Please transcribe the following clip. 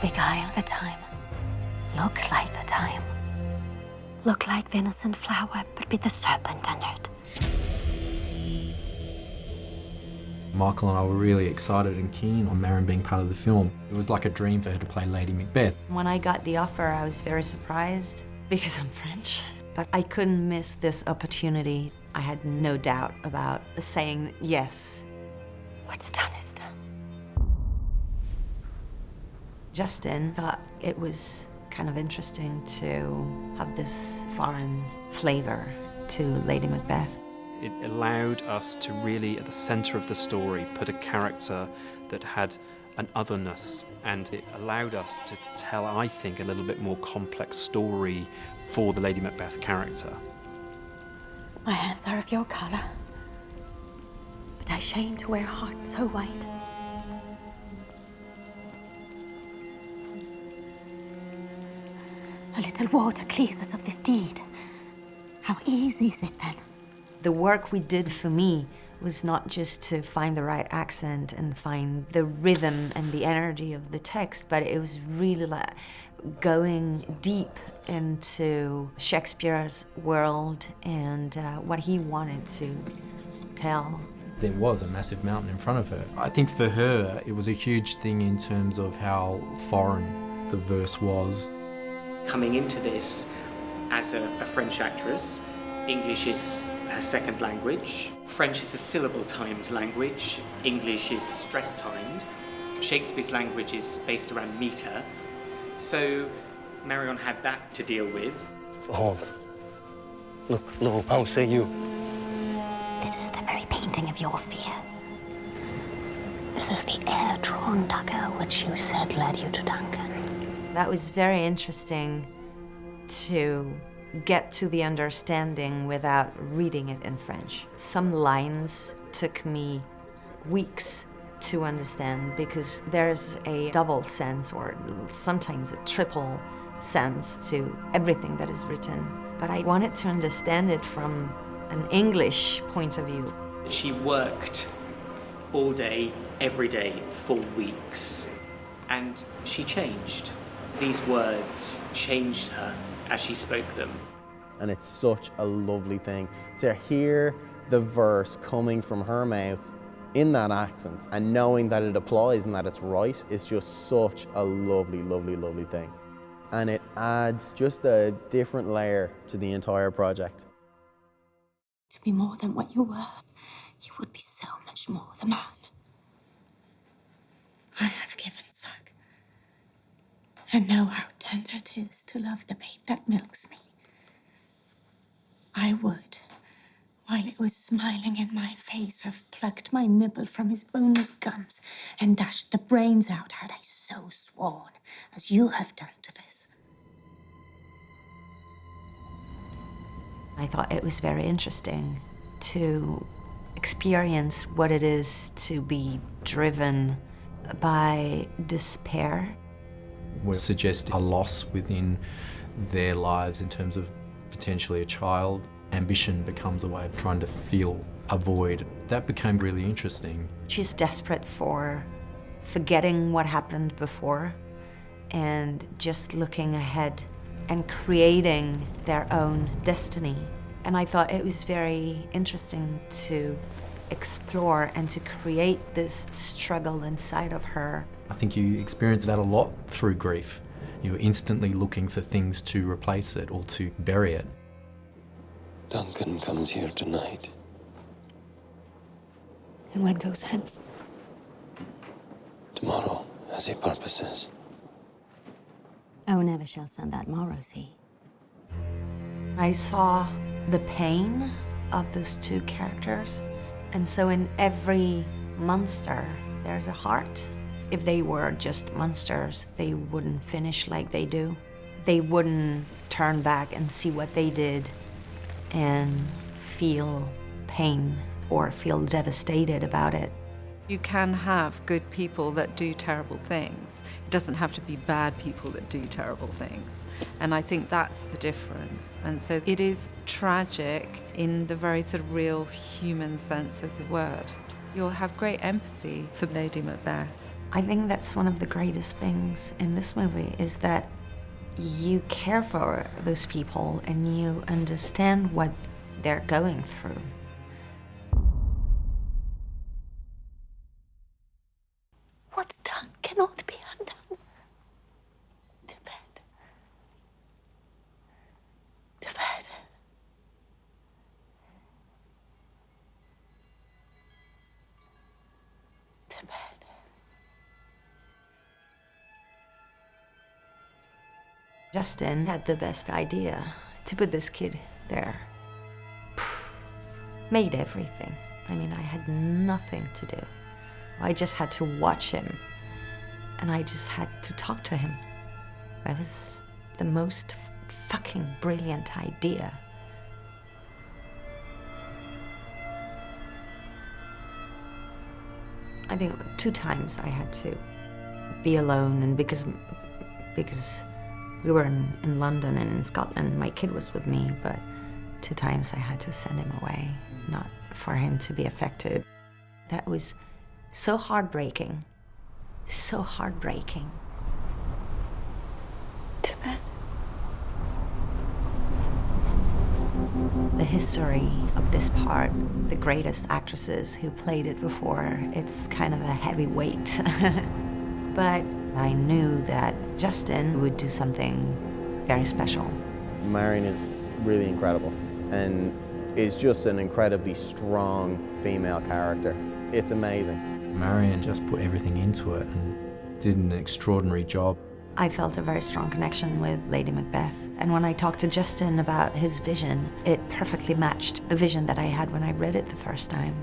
beguile the time. Look like the time. Look like the innocent flower, but with the serpent under it. Michael and I were really excited and keen on Marion being part of the film. It was like a dream for her to play Lady Macbeth. When I got the offer, I was very surprised because I'm French. But I couldn't miss this opportunity. I had no doubt about saying yes. What's done is done. Justin thought it was kind of interesting to have this foreign flavor to Lady Macbeth. It allowed us to really, at the centre of the story, put a character that had an otherness, and it allowed us to tell, I think, a little bit more complex story for the Lady Macbeth character. My hands are of your colour, but I shame to wear heart so white. A little water clears us of this deed. How easy is it then? The work we did for me was not just to find the right accent and find the rhythm and the energy of the text, but it was really like going deep into Shakespeare's world and what he wanted to tell. There was a massive mountain in front of her. I think for her, it was a huge thing in terms of how foreign the verse was. Coming into this as a French actress, English is her second language. French is a syllable-timed language. English is stress-timed. Shakespeare's language is based around metre. So Marion had that to deal with. Oh, look, no, how say you? This is the very painting of your fear. This is the air-drawn dagger which you said led you to Duncan. That was very interesting to get to the understanding without reading it in French. Some lines took me weeks to understand because there's a double sense or sometimes a triple sense to everything that is written. But I wanted to understand it from an English point of view. She worked all day, every day, for weeks, and she changed. These words changed her as she spoke them. And it's such a lovely thing to hear the verse coming from her mouth in that accent and knowing that it applies and that it's right is just such a lovely, lovely, lovely thing. And it adds just a different layer to the entire project. To be more than what you were, you would be so much more the man. I have given suck, and know how tender it is to love the babe that milks me. I would, while it was smiling in my face, have plucked my nipple from his boneless gums and dashed the brains out had I so sworn, as you have done to this. I thought it was very interesting to experience what it is to be driven by despair. We suggest a loss within their lives in terms of potentially a child. Ambition becomes a way of trying to fill a void. That became really interesting. She's desperate for forgetting what happened before and just looking ahead and creating their own destiny. And I thought it was very interesting to explore and to create this struggle inside of her. I think you experience that a lot through grief. You're instantly looking for things to replace it or to bury it. Duncan comes here tonight. And when goes hence? Tomorrow, as he purposes. Oh, never shall send that morrow, see. I saw the pain of those two characters. And so in every monster, there's a heart. If they were just monsters, they wouldn't finish like they do. They wouldn't turn back and see what they did and feel pain or feel devastated about it. You can have good people that do terrible things. It doesn't have to be bad people that do terrible things. And I think that's the difference. And so it is tragic in the very sort of real human sense of the word. You'll have great empathy for Lady Macbeth. I think that's one of the greatest things in this movie, is that you care for those people and you understand what they're going through. What's done cannot be undone. To bed. To bed. To bed. Justin had the best idea to put this kid there. Made everything. I mean, I had nothing to do. I just had to watch him, and I just had to talk to him. That was the most fucking brilliant idea. I think 2 times I had to be alone, and because we were in London and in Scotland, my kid was with me, but 2 times I had to send him away, not for him to be affected. That was so heartbreaking, so heartbreaking. To bed. The history of this part, the greatest actresses who played it before, it's kind of a heavy weight. But I knew that Justin would do something very special. Marion is really incredible and is just an incredibly strong female character. It's amazing. Marion just put everything into it and did an extraordinary job. I felt a very strong connection with Lady Macbeth. And when I talked to Justin about his vision, it perfectly matched the vision that I had when I read it the first time.